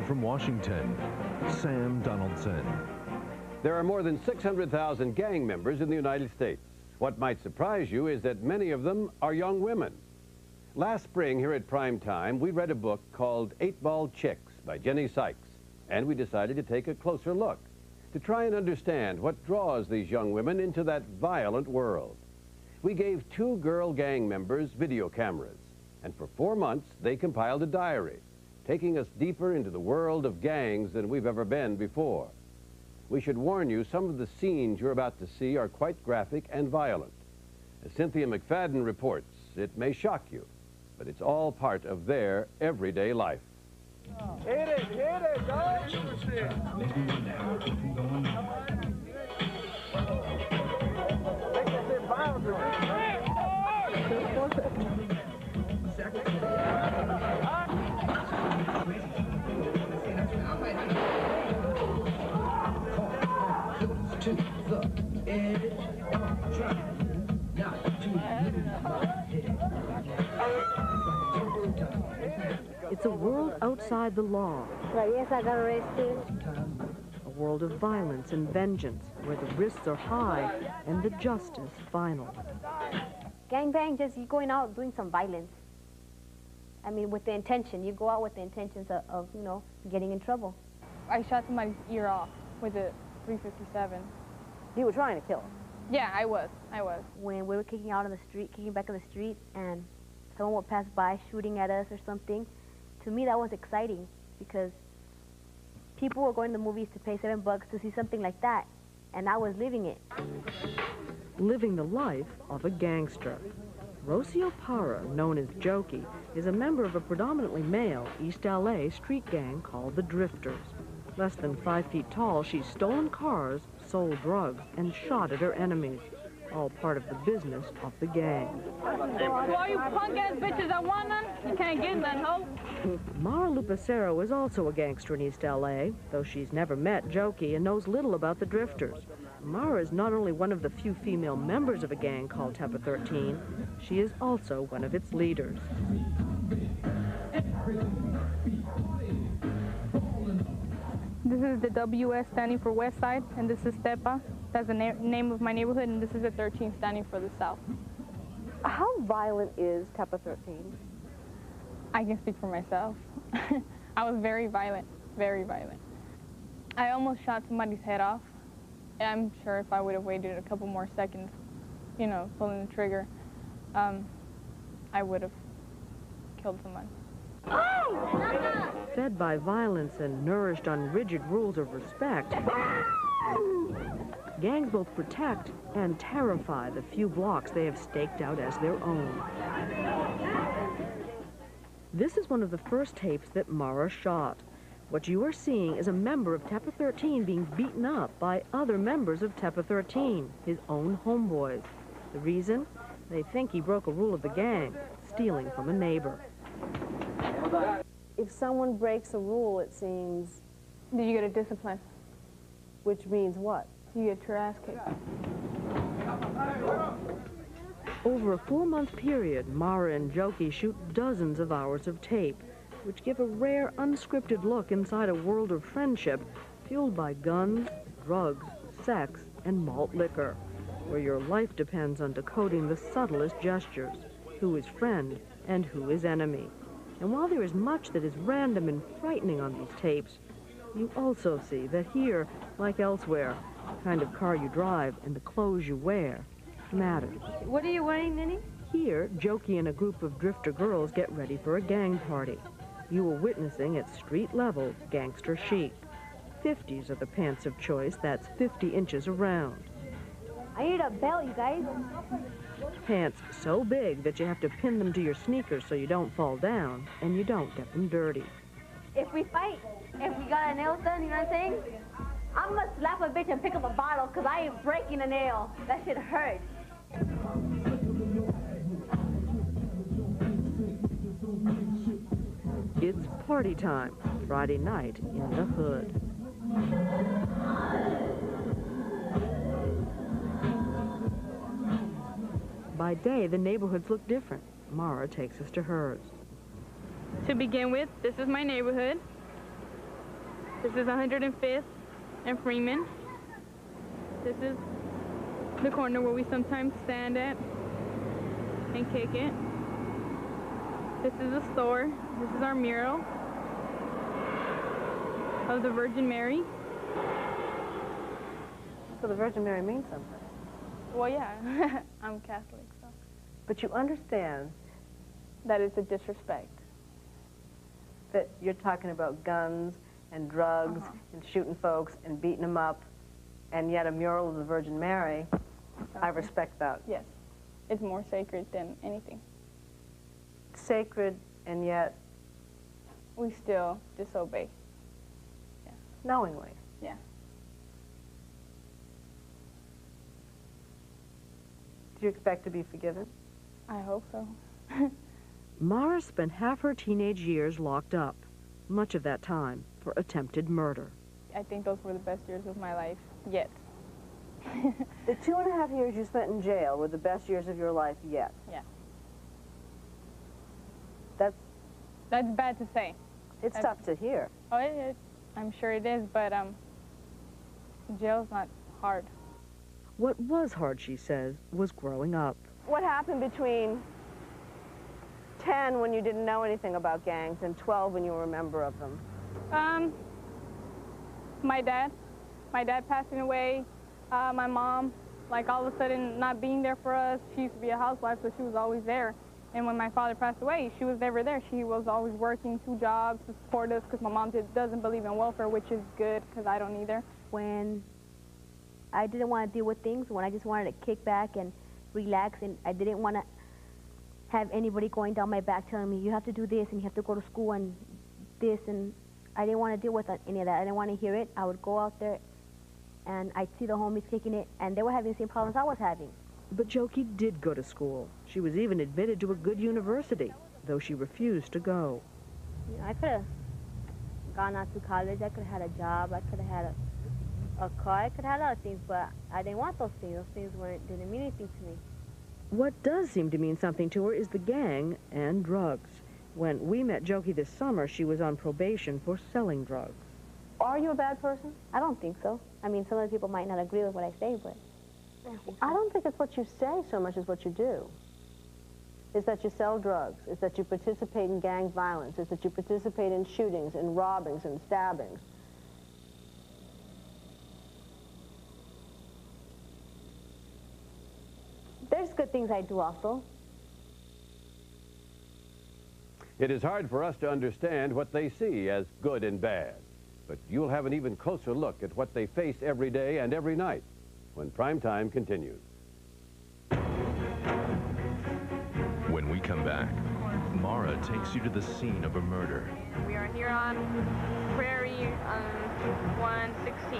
Live from Washington, Sam Donaldson. There are more than 600,000 gang members in the United States. What might surprise you is that many of them are young women. Last spring here at Prime Time, we read a book called 8-Ball Chicks by Jenny Sykes, and we decided to take a closer look to try and understand what draws these young women into that violent world. We gave 2 girl gang members video cameras, and for 4 months they compiled a diary, taking us deeper into the world of gangs than we've ever been before. We should warn you, some of the scenes you're about to see are quite graphic and violent. As Cynthia McFadden reports, it may shock you, but it's all part of their everyday life. Hit it, dog! It's a world outside the law. Yes, I got arrested. A world of violence and vengeance, where the risks are high and the justice final. Gangbang, just you going out doing some violence. I mean, with the intention. You go out with the intentions of you know, getting in trouble. I shot somebody's ear off with a .357. You were trying to kill him? Yeah, I was. When we were kicking out on the street, kicking back on the street, and someone would pass by shooting at us or something, to me that was exciting because people were going to the movies to pay $7 to see something like that, and I was living it. Living the life of a gangster. Rocio Parra, known as Jokey, is a member of a predominantly male East LA street gang called the Drifters. Less than 5 feet tall, she's stolen cars, sold drugs, and shot at her enemies. All part of the business of the gang. So all you punk-ass bitches that want none, you can't get none, ho? Mara Lupacero is also a gangster in East L.A., though she's never met Jokey and knows little about the Drifters. Mara is not only one of the few female members of a gang called Tepa 13, she is also one of its leaders. This is the WS standing for West Side, and this is Tepa. That's the name of my neighborhood, and this is the 13 standing for the South. How violent is Tepa 13? I can speak for myself. I was very violent, very violent. I almost shot somebody's head off. And I'm sure if I would have waited a couple more seconds, you know, pulling the trigger, I would have killed someone. Fed by violence and nourished on rigid rules of respect, gangs both protect and terrify the few blocks they have staked out as their own. This is one of the first tapes that Mara shot. What you are seeing is a member of Tepa 13 being beaten up by other members of Tepa 13, his own homeboys. The reason? They think he broke a rule of the gang, stealing from a neighbor. If someone breaks a rule, it seems... Then you get a discipline. Which means what? You get your ass kicked. Over a 4-month period, Mara and Jokey shoot dozens of hours of tape, which give a rare, unscripted look inside a world of friendship fueled by guns, drugs, sex, and malt liquor, where your life depends on decoding the subtlest gestures, who is friend and who is enemy. And while there is much that is random and frightening on these tapes, you also see that here, like elsewhere, the kind of car you drive and the clothes you wear matters. What are you wearing, Minnie? Here, Jokey and a group of drifter girls get ready for a gang party. You are witnessing at street-level gangster chic. 50s are the pants of choice, that's 50 inches around. I need a belt, you guys. Pants so big that you have to pin them to your sneakers so you don't fall down and you don't get them dirty. If we fight, if we got our nails done, you know what I'm saying? I'm gonna slap a bitch and pick up a bottle because I ain't breaking a nail. That shit hurts. It's party time, Friday night in the hood. By day, the neighborhoods look different. Mara takes us to hers. To begin with, this is my neighborhood. This is 105th and Freeman. This is the corner where we sometimes stand at and kick it. This is the store. This is our mural of the Virgin Mary. So the Virgin Mary means something. Well, yeah, I'm Catholic, so. But you understand That is a disrespect. that you're talking about guns and drugs and shooting folks and beating them up, and yet a mural of the Virgin Mary, I respect that. Yes, it's more sacred than anything. Sacred, and yet We still disobey. knowingly. Yeah. Do you expect to be forgiven? I hope so. Mara spent half her teenage years locked up, much of that time for attempted murder. I think those were the best years of my life yet. The 2.5 years you spent in jail were the best years of your life yet. Yeah. That's bad to say. it's tough to hear. Oh, I'm sure it is, but jail's not hard. What was hard, she says, was growing up. What happened between 10 when you didn't know anything about gangs and 12 when you were a member of them? My dad passing away. My mom, like all of a sudden not being there for us. She used to be a housewife, so she was always there. And when my father passed away, she was never there. She was always working 2 jobs to support us because my mom doesn't believe in welfare, which is good because I don't either. When I didn't want to deal with things, when I just wanted to kick back and relax, and I didn't want to have anybody going down my back telling me, you have to do this and you have to go to school and this, and I didn't want to deal with any of that. I didn't want to hear it. I would go out there and I'd see the homies kicking it, and they were having the same problems I was having. But Jokey did go to school. She was even admitted to a good university, though she refused to go. You know, I could have gone out to college. I could have had a job. I could have had a car. I could have had a lot of things, but I didn't want those things. Those things didn't mean anything to me. What does seem to mean something to her is the gang and drugs. When we met Jokey this summer, she was on probation for selling drugs. Are you a bad person? I don't think so. I mean, some other people might not agree with what I say, but I don't think it's what you say so much as what you do. It's that you sell drugs. It's that you participate in gang violence. It's that you participate in shootings and robbings and stabbings. there's good things I do also. It is hard for us to understand what they see as good and bad, but you'll have an even closer look at what they face every day and every night when Prime Time continues. When we come back, Mara takes you to the scene of a murder. We are here on Prairie on 116.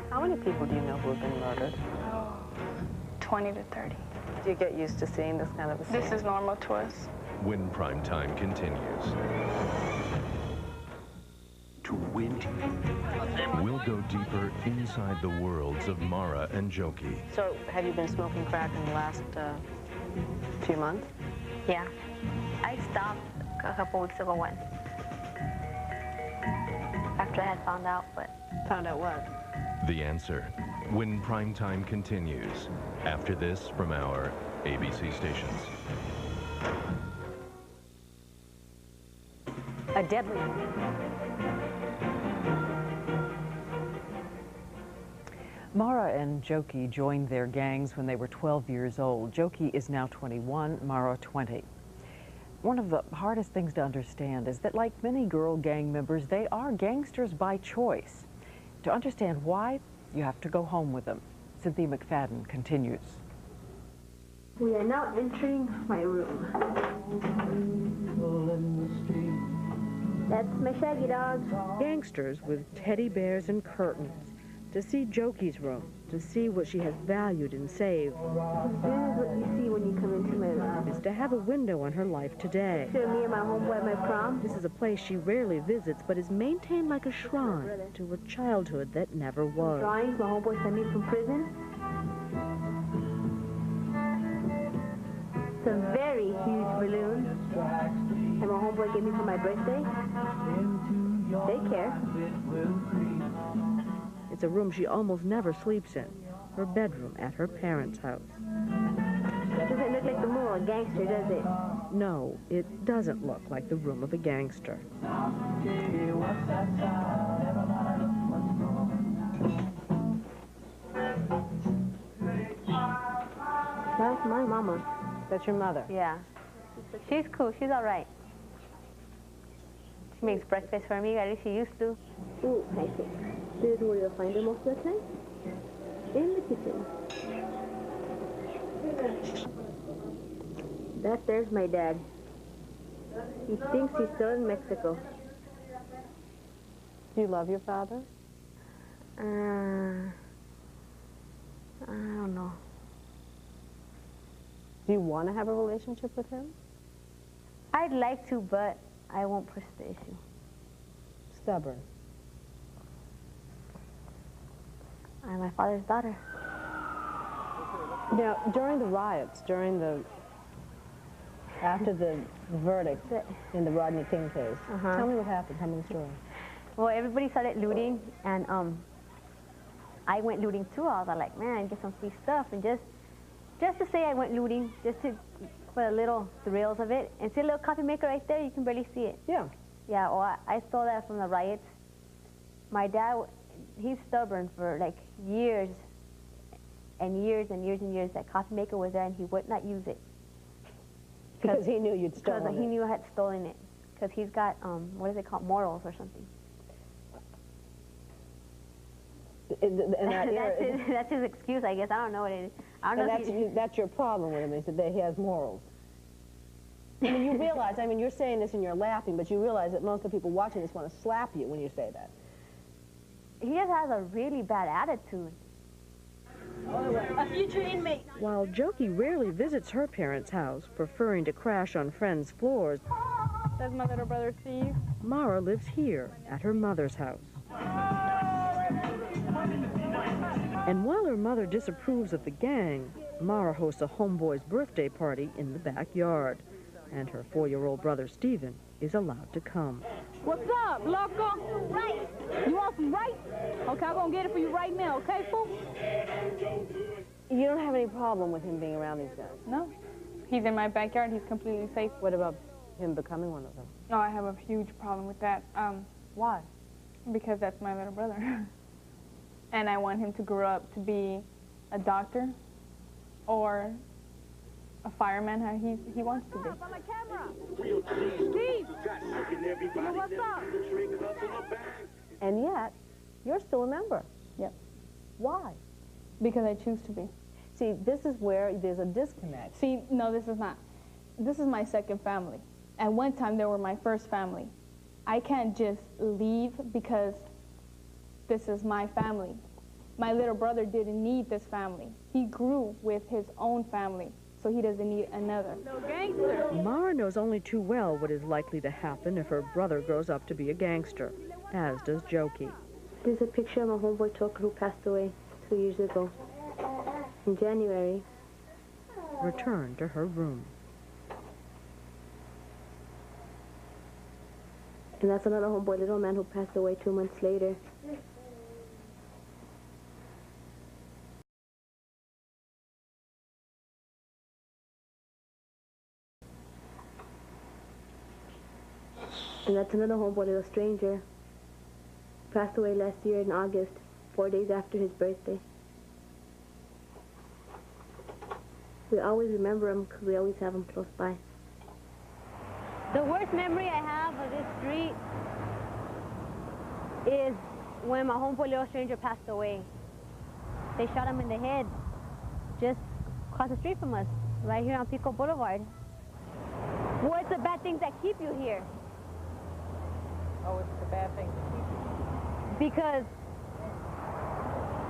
How many people do you know who have been murdered? 20 to 30. Do you get used to seeing this kind of a scene? This is normal to us. When Prime Time continues. To win. We'll go deeper inside the worlds of Mara and Jokey. So, have you been smoking crack in the last few months? Yeah. I stopped a couple weeks ago once. After I had found out, but... Found out what? The answer, when Prime Time continues. After this, from our ABC stations. A deadly. Mara and Jokey joined their gangs when they were 12 years old. Jokey is now 21, Mara 20. One of the hardest things to understand is that, like many girl gang members, they are gangsters by choice. To understand why, you have to go home with them. Cynthia McFadden continues. We are now entering my room. That's my shaggy dog. Gangsters with teddy bears and curtains. To see Jokey's room, to see what she has valued and saved. This is what you see when you come into my room. Is to have a window on her life today. Show me and my homeboy at my prom. This is a place she rarely visits, but is maintained like a shrine to a childhood that never was. Drawings my homeboy sent me from prison. Some very huge balloons. And my homeboy gave me for my birthday. They care. It's a room she almost never sleeps in, her bedroom at her parents' house. Doesn't look like the room of a gangster, does it? No, it doesn't look like the room of a gangster. That's my mama. That's your mother? Yeah. She's cool. She's all right. She makes breakfast for me. At least she used to. Ooh, pancakes. This is where you'll find her most of the time. In the kitchen. That there's my dad. He thinks he's still in Mexico. Do you love your father? I don't know. Do you want to have a relationship with him? I'd like to, but I won't push the issue. Stubborn. I'm my father's daughter. Now, during the riots, after the verdict in the Rodney King case, tell me what happened. Tell me the story. Well, everybody started looting, and I went looting too. I was like, man, get some free stuff, and just to say I went looting, for the little thrills of it. And see a little coffee maker right there? You can barely see it. Yeah. Yeah, well, I stole that from the riots. My dad, he's stubborn for like years and years and years and years. That coffee maker was there, and he would not use it. Because he knew you'd stolen it. Because he knew I had stolen it. Because he's got, what is it called, morals or something. That's his excuse, I guess. I don't know what it is. I don't know. That's your problem with him, is that he has morals. I mean, you realize, you're saying this and you're laughing, but you realize that most of the people watching this want to slap you when you say that. He just has a really bad attitude. A future inmate. While Jokey rarely visits her parents' house, preferring to crash on friends' floors, That's my little brother, Steve. Mara lives here at her mother's house. And while her mother disapproves of the gang, Mara hosts a homeboy's birthday party in the backyard. And her 4-year-old brother, Steven, is allowed to come. What's up, loco? Right. You want some rice? Okay, I'm gonna get it for you right now, okay, fool? You don't have any problem with him being around these guys? No. He's in my backyard. He's completely safe. What about him becoming one of them? Oh, I have a huge problem with that. Why? Because that's my little brother. And I want him to grow up to be a doctor or a fireman, how he wants to be. On the camera. Steve! What's up? And yet, you're still a member. Yep. Why? Because I choose to be. See, this is where there's a disconnect. See, no, this is not. This is my second family. At one time, they were my first family. I can't just leave because this is my family. My little brother didn't need this family. He grew with his own family, so he doesn't need another. No gangster. Mara knows only too well what is likely to happen if her brother grows up to be a gangster, as does Jokey. There's a picture of my homeboy Tucker who passed away 2 years ago. In January. Return to her room. And that's another homeboy, little man, who passed away 2 months later. And that's another homeboy, little stranger. Passed away last year in August, 4 days after his birthday. We always remember him because we always have him close by. The worst memory I have of this street is when my homeboy little stranger passed away. They shot him in the head just across the street from us, right here on Pico Boulevard. What's the bad things that keep you here? Oh, it's the bad thing to keep you. Because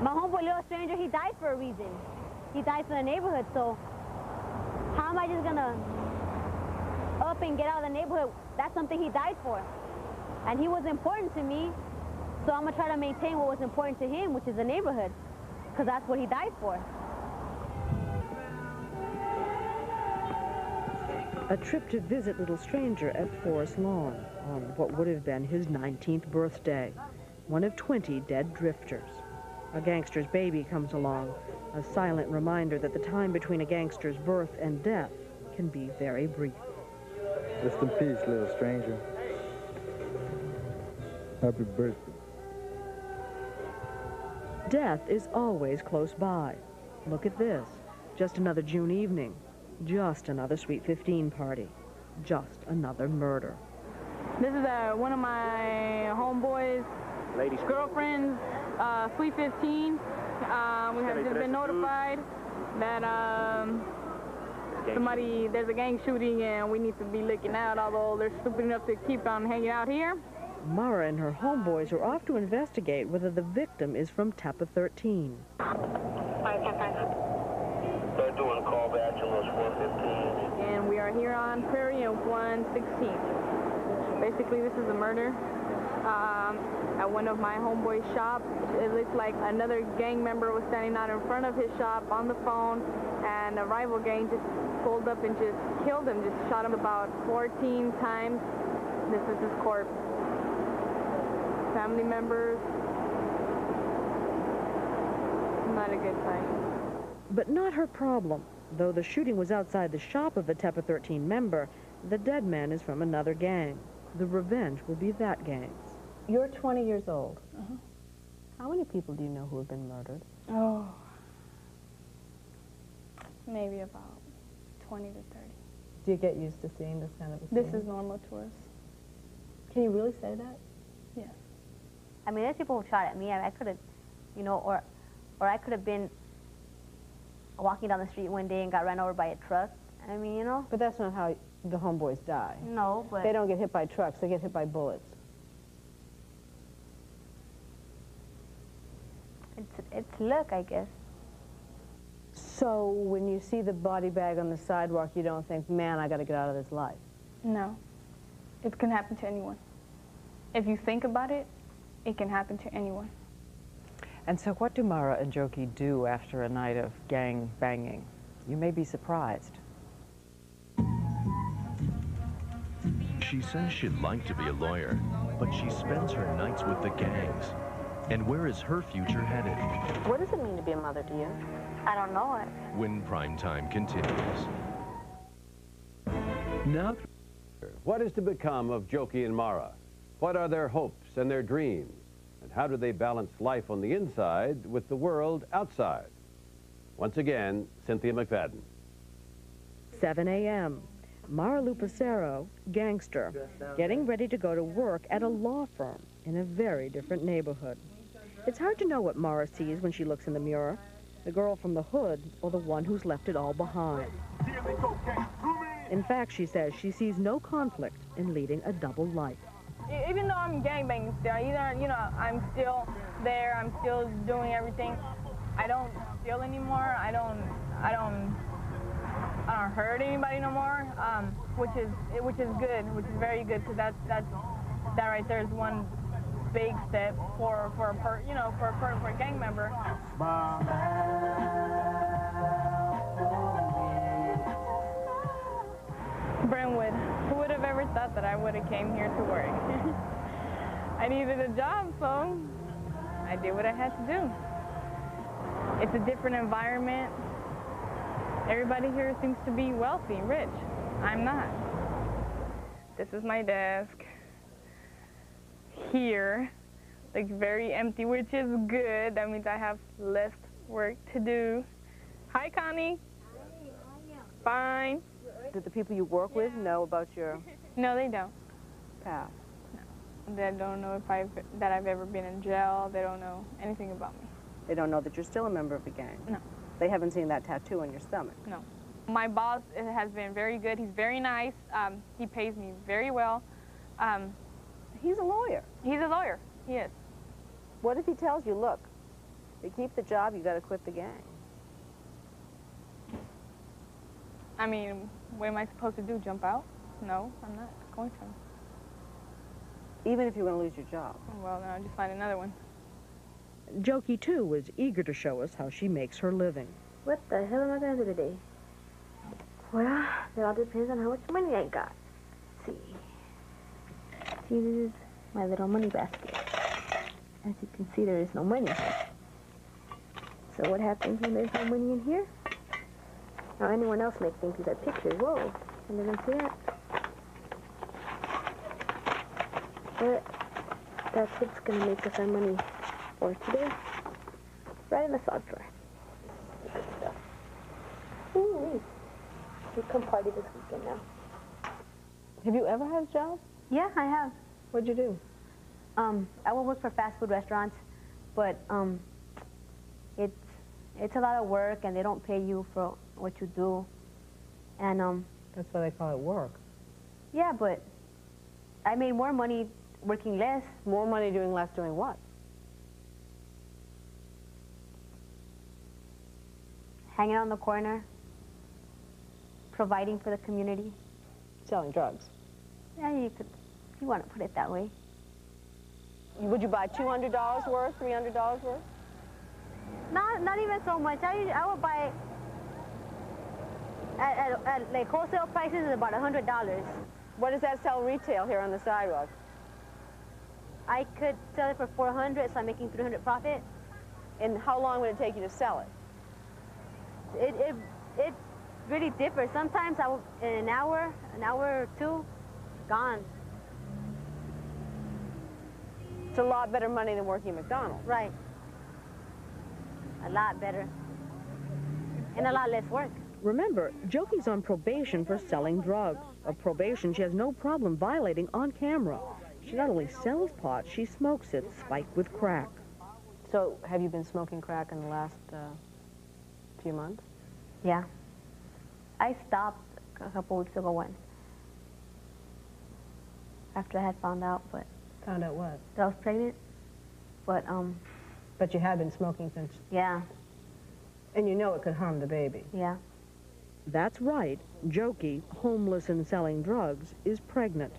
my homeboy little stranger, he died for a reason. He died for the neighborhood, so how am I just gonna up and get out of the neighborhood? That's something he died for. And he was important to me, so I'm gonna try to maintain what was important to him, which is the neighborhood, because that's what he died for. A trip to visit Little Stranger at Forest Lawn on what would have been his 19th birthday, one of 20 dead drifters. A gangster's baby comes along, a silent reminder that the time between a gangster's birth and death can be very brief. Rest in peace, Little Stranger. Happy birthday. Death is always close by. Look at this. Just another June evening. Just another Sweet 15 party. Just another murder. This is one of my homeboys' girlfriends, Sweet 15. We have just been notified that there's a gang shooting and we need to be looking out, although they're stupid enough to keep on hanging out here. Mara and her homeboys are off to investigate whether the victim is from Tapa 13. They're doing a call back to us 415. And we are here on Prairie and 116th. Basically, this is a murder at one of my homeboy's shops. It looks like another gang member was standing out in front of his shop on the phone, and a rival gang just pulled up and just killed him, just shot him about 14 times. This is his corpse. Family members. Not a good sight. But not her problem. Though the shooting was outside the shop of the Tepa 13 member, the dead man is from another gang. The revenge will be that gang's. You're 20 years old. Uh-huh. How many people do you know who have been murdered? Oh, maybe about 20 to 30. Do you get used to seeing this kind of a This scene? is normal to us. Can you really say that? Yes. I mean, there's people who shot at me. I could have, you know, or I could have been walking down the street one day and got run over by a truck. I mean, you know. But that's not how the homeboys die. No, but They don't get hit by trucks, they get hit by bullets. it's luck, I guess. So when you see the body bag on the sidewalk, you don't think, man, I got to get out of this life? No. It can happen to anyone. If you think about it, it can happen to anyone. And so what do Mara and Joki do after a night of gang banging? You may be surprised. She says she'd like to be a lawyer, but she spends her nights with the gangs. And where is her future headed? What does it mean to be a mother to you? I don't know it. When Prime Time continues. Now, what is to become of Joki and Mara? What are their hopes and their dreams? And how do they balance life on the inside with the world outside? Once again, Cynthia McFadden. 7 a.m. Mara Lupacero, gangster, getting ready to go to work at a law firm in a very different neighborhood. It's hard to know what Mara sees when she looks in the mirror, the girl from the hood or the one who's left it all behind. In fact, she says she sees no conflict in leading a double life. Even though I'm gangbanging still, either, you know, I'm still there, I'm still doing everything. I don't steal anymore. I don't hurt anybody no more, which is good, which is very good, because that right there is one big step for a gang member. Brentwood, who would have ever thought that I would have came here to work? I needed a job, so I did what I had to do. It's a different environment. Everybody here seems to be wealthy, rich. I'm not. This is my desk. Here, looks very empty, which is good. That means I have less work to do. Hi, Connie. Hi, how are you? Fine. Do the people you work with know about your No, they don't. past? No. They don't know that I've ever been in jail. They don't know anything about me. They don't know that you're still a member of a gang? No. They haven't seen that tattoo on your stomach? No. My boss has been very good. He's very nice. He pays me very well. He's a lawyer. He's a lawyer. He is. What if he tells you, look, to keep the job, you got to quit the gang? I mean, what am I supposed to do, jump out? No, I'm not going to. Even if you're going to lose your job? Well, then I'll just find another one. Joki, too, was eager to show us how she makes her living. What the hell am I going to do today? Well, it all depends on how much money I got. Let's see. See, this is my little money basket. As you can see, there is no money. So what happens when there's no money in here? Now, anyone else may think these are pictures. Whoa, I didn't see that. But that's what's going to make us our money for today. Right in the sock drawer. Good stuff. Ooh, we come party this weekend now. Have you ever had a job? Yeah, I have. What'd you do? I will work for fast food restaurants, but it's a lot of work, and they don't pay you for what you do. And That's why they call it work. yeah, but I made more money working less. More money doing less doing what? Hanging on the corner, providing for the community. Selling drugs. Yeah, you could, if you want to put it that way. Would you buy $200 worth, $300 worth? Not even so much. I would buy at like wholesale prices is about $100. What does that sell retail here on the sidewalk? I could sell it for $400, so I'm making $300 profit. And how long would it take you to sell it? It really differs. Sometimes in an hour or two, gone. It's a lot better money than working at McDonald's. Right. A lot better. And a lot less work. Remember, Jokey's on probation for selling drugs. A probation she has no problem violating on camera. She not only sells pot, she smokes it, spiked with crack. So, have you been smoking crack in the last few months? Yeah. I stopped a couple weeks ago once. After I had found out, but... Found out what? That I was pregnant. But, But you had been smoking since... yeah. And you know it could harm the baby. Yeah. That's right. Jokey, homeless and selling drugs, is pregnant.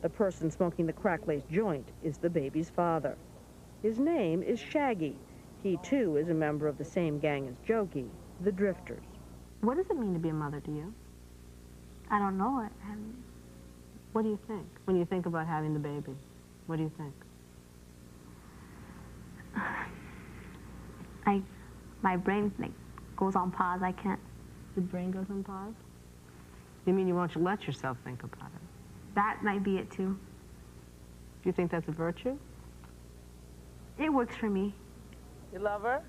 The person smoking the crack-laced joint is the baby's father. His name is Shaggy. He, too, is a member of the same gang as Jokey, the Drifters. What does it mean to be a mother to you? I don't know it. What do you think when you think about having the baby? What do you think? My brain like goes on pause. I can't. Your brain goes on pause? You mean you won't let yourself think about it? That might be it too. Do you think that's a virtue? It works for me. You love her?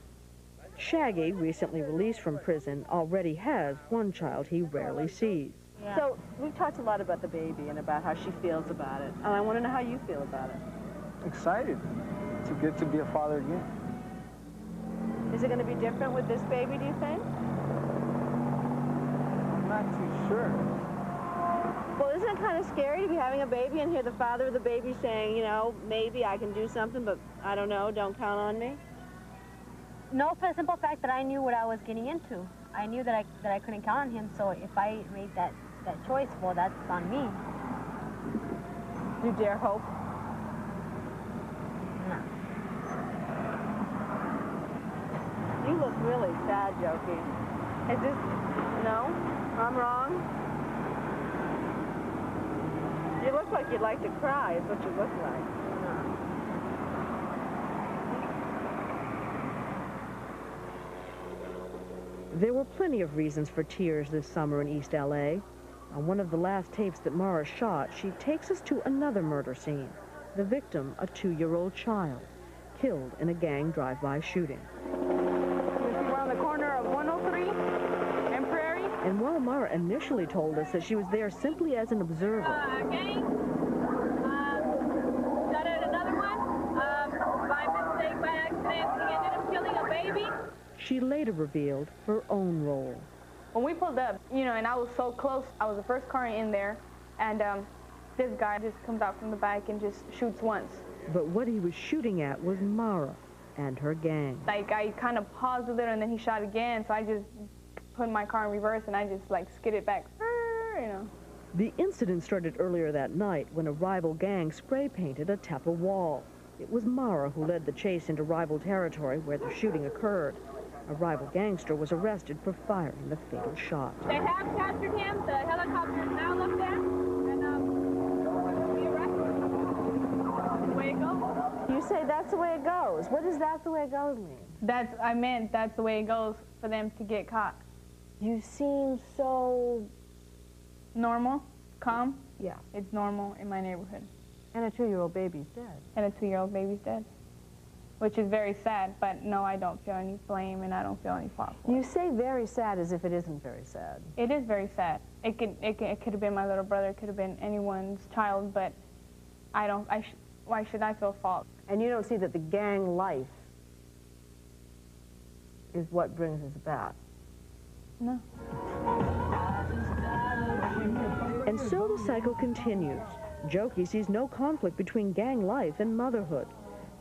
Shaggy, recently released from prison, already has one child he rarely sees. Yeah. So, we've talked a lot about the baby and about how she feels about it. And I want to know how you feel about it. Excited to get to be a father again. Is it going to be different with this baby, do you think? I'm not too sure. Well, isn't it kind of scary to be having a baby and hear the father of the baby saying, you know, maybe I can do something, but I don't know, don't count on me? No, for the simple fact that I knew what I was getting into. I knew that I couldn't count on him, so if I made that choice, well, that's on me. You dare hope? No. You look really sad, Jokey. Is this... No? I'm wrong? You look like you'd like to cry, is what you look like. There were plenty of reasons for tears this summer in East L.A. On one of the last tapes that Mara shot, she takes us to another murder scene. The victim, a 2-year-old child, killed in a gang drive-by shooting. We're on the corner of 103 and Prairie. And while Mara initially told us that she was there simply as an observer, Gang. Got another one. By mistake, by accident, he ended up killing a baby. she later revealed her own role. When we pulled up, you know, and I was so close, I was the first car in there, and this guy just comes out from the back and just shoots once. But what he was shooting at was Mara and her gang. Like, I kind of paused a little, and then he shot again, so I just put my car in reverse, and I just, like, skidded back, you know. The incident started earlier that night when a rival gang spray-painted a Tepa wall. It was Mara who led the chase into rival territory where the shooting occurred. A rival gangster was arrested for firing the fatal shot. They have captured him. The helicopter is now left there, and we arrested him. The way it goes. You say that's the way it goes. What does "that's the way it goes" mean? I meant that's the way it goes for them to get caught. You seem so... Normal, calm. Yeah. It's normal in my neighborhood. And a 2-year-old baby's dead. And a 2-year-old baby's dead, which is very sad, but no, I don't feel any blame and I don't feel any fault for it. You say very sad as if it isn't very sad. It is very sad. It could have been my little brother, it could have been anyone's child, but why should I feel fault? And you don't see that the gang life is what brings us about. No. And so the cycle continues. Jokey sees no conflict between gang life and motherhood.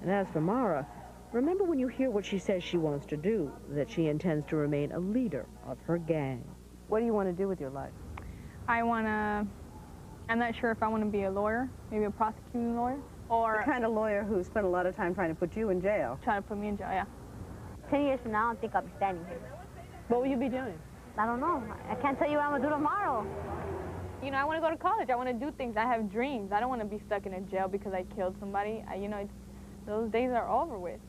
And as for Mara, remember when you hear what she says she wants to do, that she intends to remain a leader of her gang. What do you want to do with your life? I'm not sure if I want to be a lawyer, maybe a prosecuting lawyer, or... The kind of lawyer who spent a lot of time trying to put you in jail. Trying to put me in jail, yeah. 10 years from now, I don't think I'll be standing here. What will you be doing? I don't know. I can't tell you what I'm going to do tomorrow. You know, I want to go to college. I want to do things. I have dreams. I don't want to be stuck in a jail because I killed somebody. Those days are over with.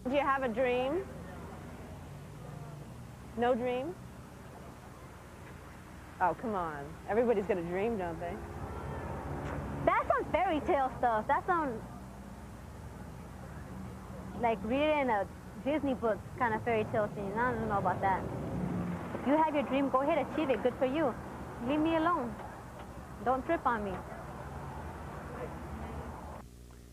Do you have a dream? No dream? Oh, come on. Everybody's got a dream, don't they? That's some fairy tale stuff. That's some, like, reading in a Disney book kind of fairy tale thing. I don't know about that. If you have your dream, go ahead, achieve it. Good for you. Leave me alone. Don't trip on me.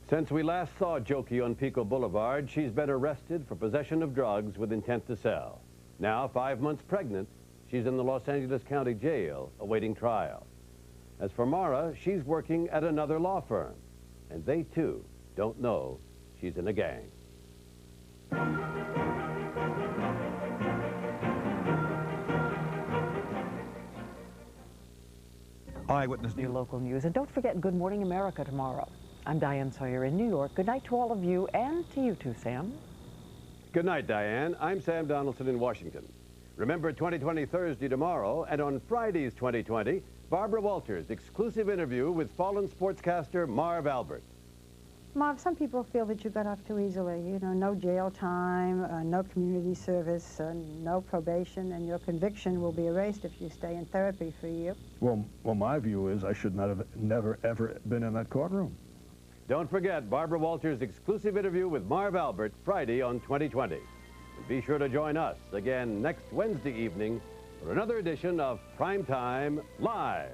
Since we last saw Jokey on Pico Boulevard, she's been arrested for possession of drugs with intent to sell. Now, 5 months pregnant, she's in the Los Angeles County Jail awaiting trial. As for Mara, she's working at another law firm, and they, too, don't know she's in a gang. Eyewitness Your local news. And don't forget Good Morning America tomorrow. I'm Diane Sawyer in New York. Good night to all of you, and to you too, Sam. Good night, Diane. I'm Sam Donaldson in Washington. Remember 2020 Thursday tomorrow, and on Fridays 2020, Barbara Walters' exclusive interview with fallen sportscaster Marv Albert. Marv, some people feel that you got off too easily. You know, no jail time, no community service, no probation, and your conviction will be erased if you stay in therapy for a year. Well, my view is I should not have never, ever been in that courtroom. Don't forget Barbara Walters' exclusive interview with Marv Albert Friday on 2020. And be sure to join us again next Wednesday evening for another edition of Primetime Live.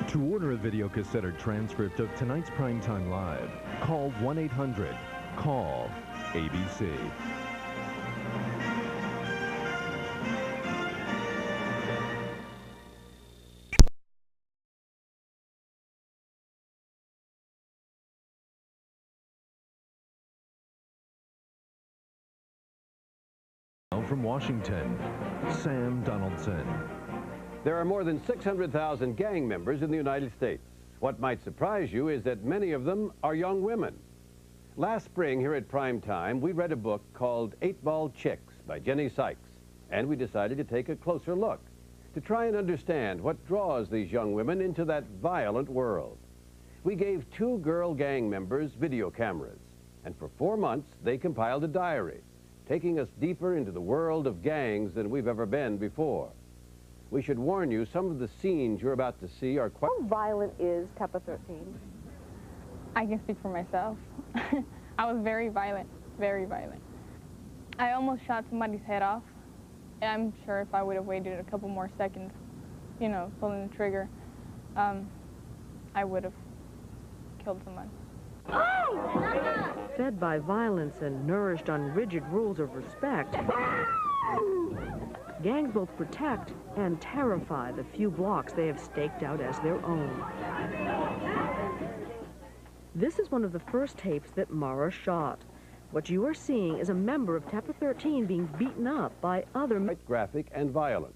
To order a video cassette or transcript of tonight's Primetime Live, call 1-800-CALL-ABC. From Washington, Sam Donaldson. There are more than 600,000 gang members in the United States. What might surprise you is that many of them are young women. Last spring here at Prime Time, we read a book called 8-Ball Chicks by Jenny Sykes, and we decided to take a closer look to try and understand what draws these young women into that violent world. We gave 2 girl gang members video cameras, and for 4 months they compiled a diary, taking us deeper into the world of gangs than we've ever been before. We should warn you, some of the scenes you're about to see are quite... How violent is Tepa 13? I can speak for myself. I was very violent, very violent. I almost shot somebody's head off. I'm sure if I would have waited a couple more seconds, you know, pulling the trigger, I would have killed someone. Fed by violence and nourished on rigid rules of respect, gangs both protect and terrify the few blocks they have staked out as their own. This is one of the first tapes that Mara shot. What you are seeing is a member of Tepa 13 being beaten up by other... quite graphic and violent.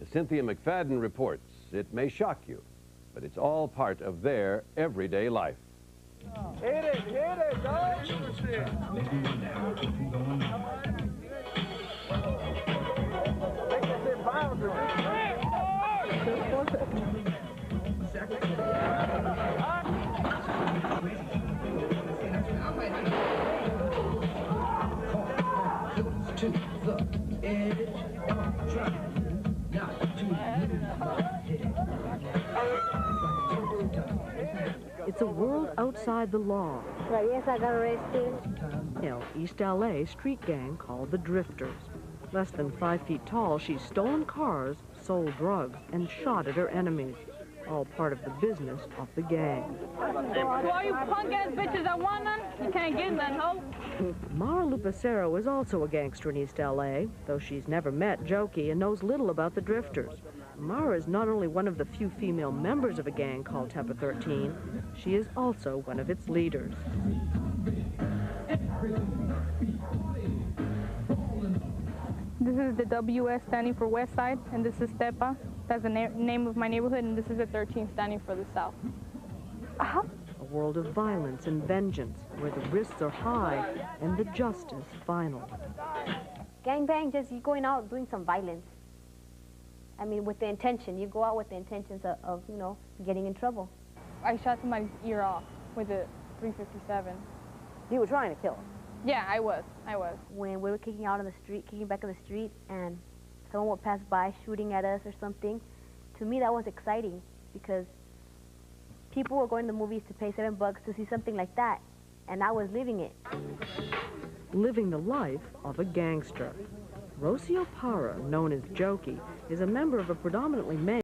As Cynthia McFadden reports, it may shock you, but it's all part of their everyday life. Hit it, dog. Make that shit bounce. It's a world outside the law. Right, yes, I got arrested. East LA street gang called the Drifters. Less than 5 feet tall, she's stolen cars, sold drugs, and shot at her enemies. All part of the business of the gang. To all you punk-ass bitches that want none, you can't get none, ho. Mara Lupacero is also a gangster in East LA, though she's never met Jokey and knows little about the Drifters. Mara is not only one of the few female members of a gang called Tepa 13, she is also one of its leaders. This is the WS standing for West Side, and this is Tepa. That's the name of my neighborhood, and this is the 13 standing for the South. A world of violence and vengeance, where the risks are high and the justice final. Gangbang, just you going out doing some violence. I mean, with the intention. You go out with the intentions of you know, getting in trouble. I shot somebody's ear off with a .357. You were trying to kill him? Yeah, I was. When we were kicking back in the street, and someone would pass by shooting at us or something, to me that was exciting because people were going to the movies to pay $7 to see something like that, and I was living it. Living the life of a gangster. Rocio Parra, known as Jokey, is a member of a predominantly male